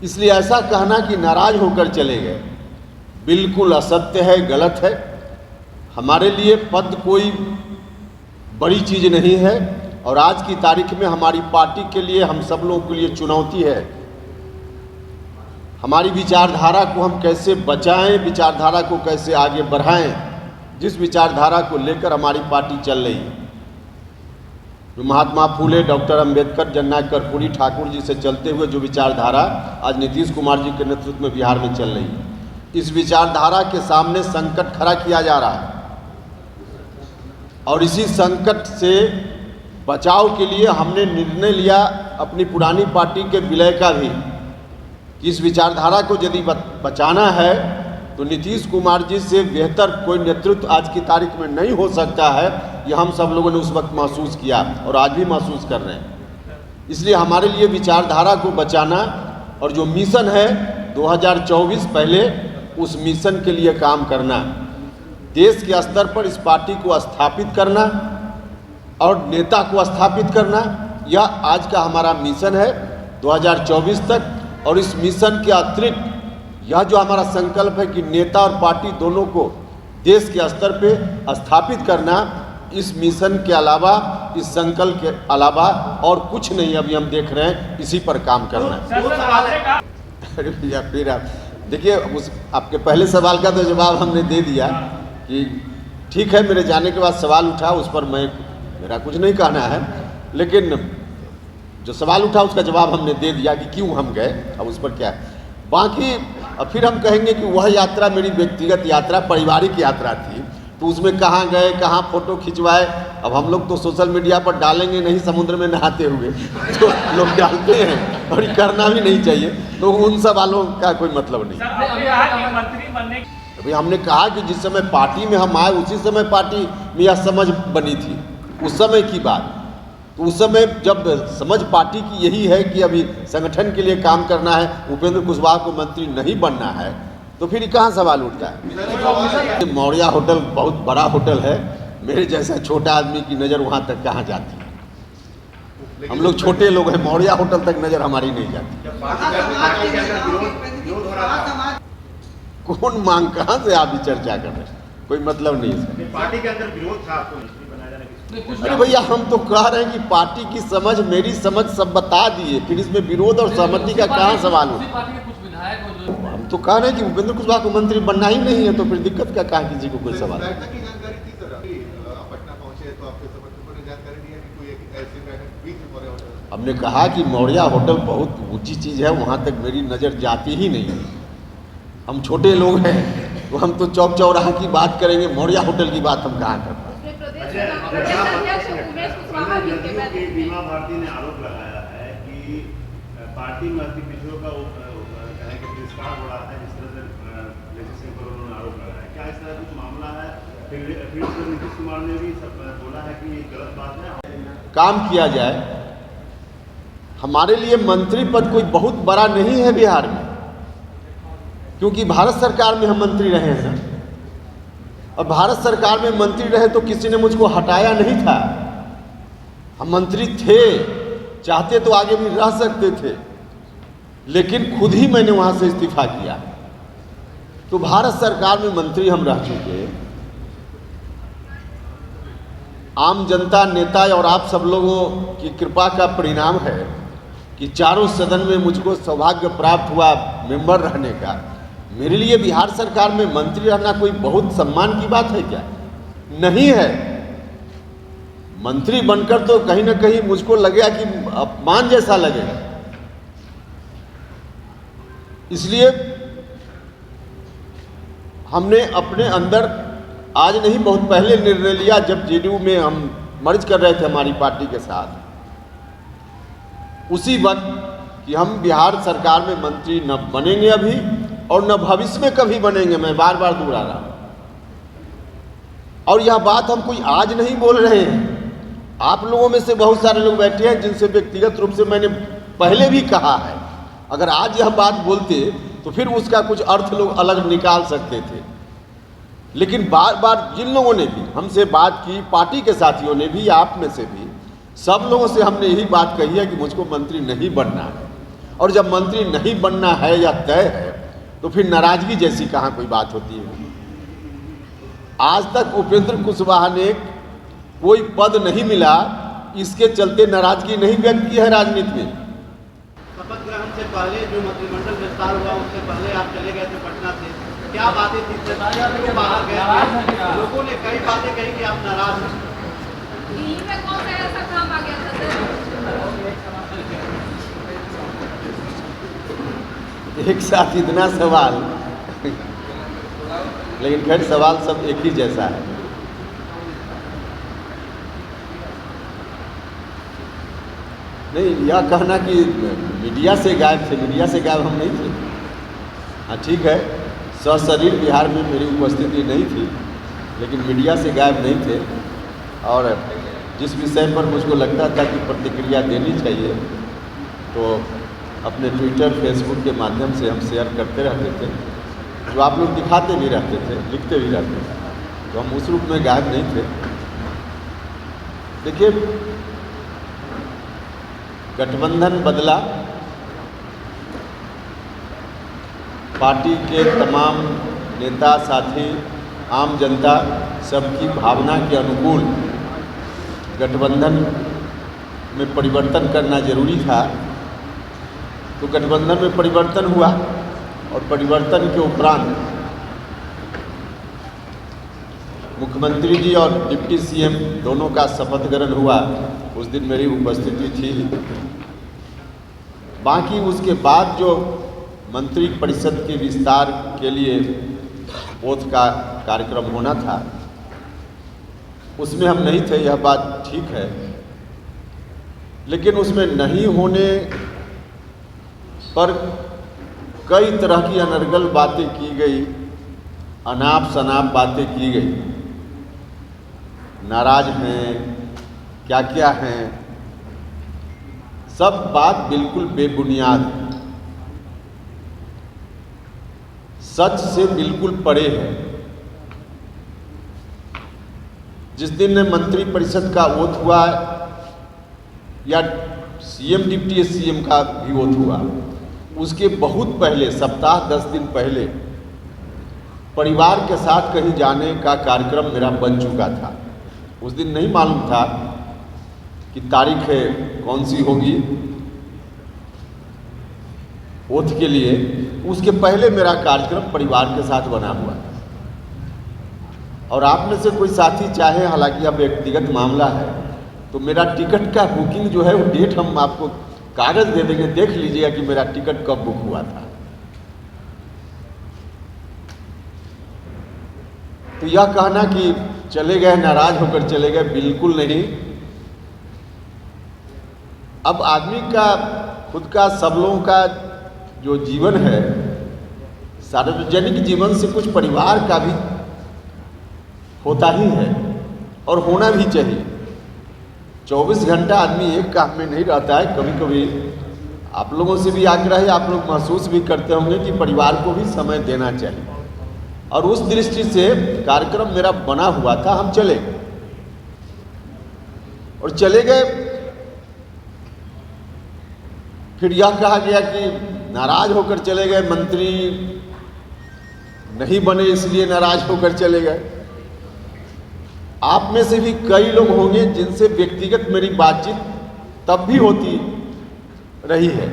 इसलिए ऐसा कहना कि नाराज होकर चले गए बिल्कुल असत्य है, गलत है। हमारे लिए पद कोई बड़ी चीज़ नहीं है और आज की तारीख में हमारी पार्टी के लिए, हम सब लोगों के लिए चुनौती है हमारी विचारधारा को हम कैसे बचाएं, विचारधारा को कैसे आगे बढ़ाएं। जिस विचारधारा को लेकर हमारी पार्टी चल रही है, जो महात्मा फूले, डॉक्टर अंबेडकर, जननायक कर्पूरी ठाकुर जी से चलते हुए जो विचारधारा आज नीतीश कुमार जी के नेतृत्व में बिहार में चल रही है, इस विचारधारा के सामने संकट खड़ा किया जा रहा है और इसी संकट से बचाव के लिए हमने निर्णय लिया अपनी पुरानी पार्टी के विलय का भी, कि इस विचारधारा को यदि बचाना है तो नीतीश कुमार जी से बेहतर कोई नेतृत्व आज की तारीख में नहीं हो सकता है। यह हम सब लोगों ने उस वक्त महसूस किया और आज भी महसूस कर रहे हैं। इसलिए हमारे लिए विचारधारा को बचाना और जो मिशन है 2024 पहले उस मिशन के लिए काम करना, देश के स्तर पर इस पार्टी को स्थापित करना और नेता को स्थापित करना, यह आज का हमारा मिशन है 2024 तक। और इस मिशन के अतिरिक्त यह जो हमारा संकल्प है कि नेता और पार्टी दोनों को देश के स्तर पे स्थापित करना, इस मिशन के अलावा, इस संकल्प के अलावा और कुछ नहीं अभी हम देख रहे हैं, इसी पर काम करना है। अरे भैया फिर आप देखिए, उस आपके पहले सवाल का तो जवाब हमने दे दिया कि ठीक है, मेरे जाने के बाद सवाल उठा, उस पर मेरा कुछ नहीं कहना है, लेकिन जो सवाल उठा उसका जवाब हमने दे दिया कि क्यों हम गए, अब उस पर क्या है। बाकी अब फिर हम कहेंगे कि वह यात्रा मेरी व्यक्तिगत यात्रा, पारिवारिक यात्रा थी, तो उसमें कहाँ गए, कहाँ फोटो खिंचवाए, अब हम लोग तो सोशल मीडिया पर डालेंगे नहीं समुद्र में नहाते हुए, तो लोग डालते हैं और ये करना भी नहीं चाहिए, तो उन सवालों का कोई मतलब नहीं। अभी हमने कहा कि जिस समय पार्टी में हम आए उसी समय पार्टी में यह समझ बनी थी, उस समय की बात। तो उस समय जब समझ पार्टी की यही है कि अभी संगठन के लिए काम करना है, उपेंद्र कुशवाहा को मंत्री नहीं बनना है, तो फिर कहाँ सवाल उठता है। मौर्या होटल बहुत बड़ा होटल है, मेरे जैसा छोटा आदमी की नज़र वहाँ तक कहाँ जाती है। हम लोग छोटे लोग हैं, मौर्या होटल तक नज़र हमारी नहीं जाती। कौन मांग, कहाँ से आप चर्चा कर रहे हैं, कोई मतलब नहीं है। पार्टी के अंदर विरोध था आपको बनाया जाने की? अरे भैया, हम तो कह रहे हैं कि पार्टी की समझ, मेरी समझ सब बता दिए, फिर इसमें विरोध और सहमति का कहाँ सवाल हो। हम तो कह रहे हैं कि उपेंद्र कुशवाहा को मंत्री बनना ही नहीं है, तो फिर दिक्कत का कहाँ किसी को कोई सवाल। हमने कहा कि मौर्या होटल बहुत ऊंची चीज़ है, वहाँ तक मेरी नज़र जाती ही नहीं है। हम छोटे लोग हैं, तो हम तो चौक चौराहा की बात करेंगे, मौर्या होटल की बात हम कहाँ करते हैं। बीमा भारती ने आरोप लगाया है कि पार्टी में अति पिछड़ों का तिरस्कार हो रहा है, जिस तरह से लेजिस्लेशन पर उन्होंने आरोप लगाया। क्या इस तरह कुछ मामला है? फिर नीतीश कुमार ने भी बोला है कि ये गलत बात है। काम किया जाए। हमारे लिए मंत्री पद कोई बहुत बड़ा नहीं है बिहार में, क्योंकि भारत सरकार में हम मंत्री रहे हैं, और भारत सरकार में मंत्री रहे तो किसी ने मुझको हटाया नहीं था। हम मंत्री थे, चाहते तो आगे भी रह सकते थे, लेकिन खुद ही मैंने वहाँ से इस्तीफा किया। तो भारत सरकार में मंत्री हम रह चुके। आम जनता, नेता और आप सब लोगों की कृपा का परिणाम है कि चारों सदन में मुझको सौभाग्य प्राप्त हुआ मेंबर रहने का। मेरे लिए बिहार सरकार में मंत्री रहना कोई बहुत सम्मान की बात है क्या? नहीं है। मंत्री बनकर तो कहीं ना कहीं मुझको लगेगा कि अपमान जैसा लगेगा। इसलिए हमने अपने अंदर आज नहीं, बहुत पहले निर्णय लिया, जब जेडीयू में हम मर्ज कर रहे थे हमारी पार्टी के साथ, उसी वक्त कि हम बिहार सरकार में मंत्री न बनेंगे अभी और न भविष्य में कभी बनेंगे। मैं बार बार दोहरा रहा हूं, और यह बात हम कोई आज नहीं बोल रहे हैं। आप लोगों में से बहुत सारे लोग बैठे हैं जिनसे व्यक्तिगत रूप से मैंने पहले भी कहा है। अगर आज यह बात बोलते तो फिर उसका कुछ अर्थ लोग अलग निकाल सकते थे, लेकिन बार बार जिन लोगों ने भी हमसे बात की, पार्टी के साथियों ने भी, आप में से भी, सब लोगों से हमने यही बात कही है कि मुझको मंत्री नहीं बनना है। और जब मंत्री नहीं बनना है या तय है तो फिर नाराजगी जैसी कहाँ कोई बात होती है। आज तक उपेंद्र कुशवाहा ने कोई पद नहीं मिला, इसके चलते नाराजगी नहीं व्यक्त की है राजनीति में। शपथ ग्रहण से पहले जो मंत्रिमंडल विस्तार हुआ उससे पहले आप चले गए थे पटना से, क्या बातें थी? क्यों बाहर गए थे? लोगों ने कई बातें कही कि आप नाराज हैं। दिल्ली में कौन सा ऐसा काम आ गया था सर? एक साथ इतना सवाल, लेकिन खैर सवाल सब एक ही जैसा है। नहीं, यह कहना कि मीडिया से गायब थे, मीडिया से गायब हम नहीं थे। हाँ ठीक है, सशरीर बिहार में मेरी उपस्थिति नहीं थी, लेकिन मीडिया से गायब नहीं थे। और जिस विषय पर मुझको लगता था कि प्रतिक्रिया देनी चाहिए तो अपने ट्विटर फेसबुक के माध्यम से हम शेयर करते रहते थे, जो आप लोग दिखाते भी रहते थे, लिखते भी रहते थे, तो हम उस रूप में गायब नहीं थे। देखिए, गठबंधन बदला, पार्टी के तमाम नेता साथी, आम जनता सबकी भावना के अनुकूल गठबंधन में परिवर्तन करना जरूरी था। तो गठबंधन में परिवर्तन हुआ और परिवर्तन के उपरांत मुख्यमंत्री जी और डिप्टी सीएम दोनों का शपथ ग्रहण हुआ। उस दिन मेरी उपस्थिति थी। बाकी उसके बाद जो मंत्री परिषद के विस्तार के लिए ओथ का कार्यक्रम होना था, उसमें हम नहीं थे, यह बात ठीक है। लेकिन उसमें नहीं होने पर कई तरह की अनर्गल बातें की गई, अनाप शनाप बातें की गई, नाराज हैं, क्या क्या हैं, सब बात बिल्कुल बेबुनियाद है, सच से बिल्कुल परे है। जिस दिन मंत्री परिषद का वोट हुआ या सीएम डिप्टी सीएम का भी वोट हुआ, उसके बहुत पहले, सप्ताह 10 दिन पहले परिवार के साथ कहीं जाने का कार्यक्रम मेरा बन चुका था। उस दिन नहीं मालूम था कि तारीख कौन सी होगी ओथ के लिए। उसके पहले मेरा कार्यक्रम परिवार के साथ बना हुआ था। और आप में से कोई साथी चाहे, हालांकि अब व्यक्तिगत मामला है, तो मेरा टिकट का बुकिंग जो है वो डेट हम आपको कागज दे देंगे, देख लीजिएगा कि मेरा टिकट कब बुक हुआ था। तो यह कहना कि चले गए, नाराज होकर चले गए, बिल्कुल नहीं। अब आदमी का खुद का, सब लोगों का जो जीवन है, सार्वजनिक जीवन से कुछ परिवार का भी होता ही है और होना भी चाहिए। 24 घंटा आदमी एक काम में नहीं रहता है। कभी कभी आप लोगों से भी आग्रह है, आप लोग महसूस भी करते होंगे कि परिवार को भी समय देना चाहिए। और उस दृष्टि से कार्यक्रम मेरा बना हुआ था, हम चले और चले गए। फिर यह कहा गया कि नाराज होकर चले गए, मंत्री नहीं बने इसलिए नाराज होकर चले गए। आप में से भी कई लोग होंगे जिनसे व्यक्तिगत मेरी बातचीत तब भी होती रही है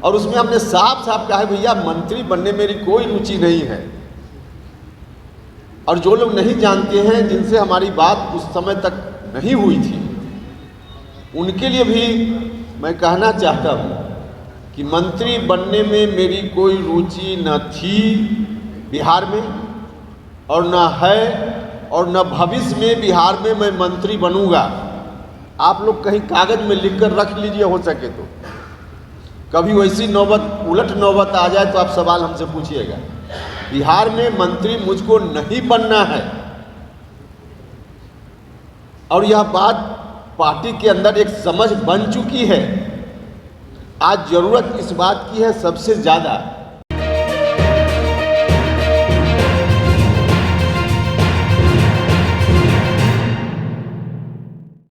और उसमें हमने साफ साफ कहा है, भैया मंत्री बनने मेरी कोई रुचि नहीं है। और जो लोग नहीं जानते हैं, जिनसे हमारी बात उस समय तक नहीं हुई थी, उनके लिए भी मैं कहना चाहता हूँ कि मंत्री बनने में मेरी कोई रुचि न थी बिहार में, और न है, और न भविष्य में बिहार में मैं मंत्री बनूंगा। आप लोग कहीं कागज में लिखकर रख लीजिए, हो सके तो। कभी वैसी नौबत, उलट नौबत आ जाए तो आप सवाल हमसे पूछिएगा। बिहार में मंत्री मुझको नहीं बनना है, और यह बात पार्टी के अंदर एक समझ बन चुकी है। आज जरूरत इस बात की है सबसे ज़्यादा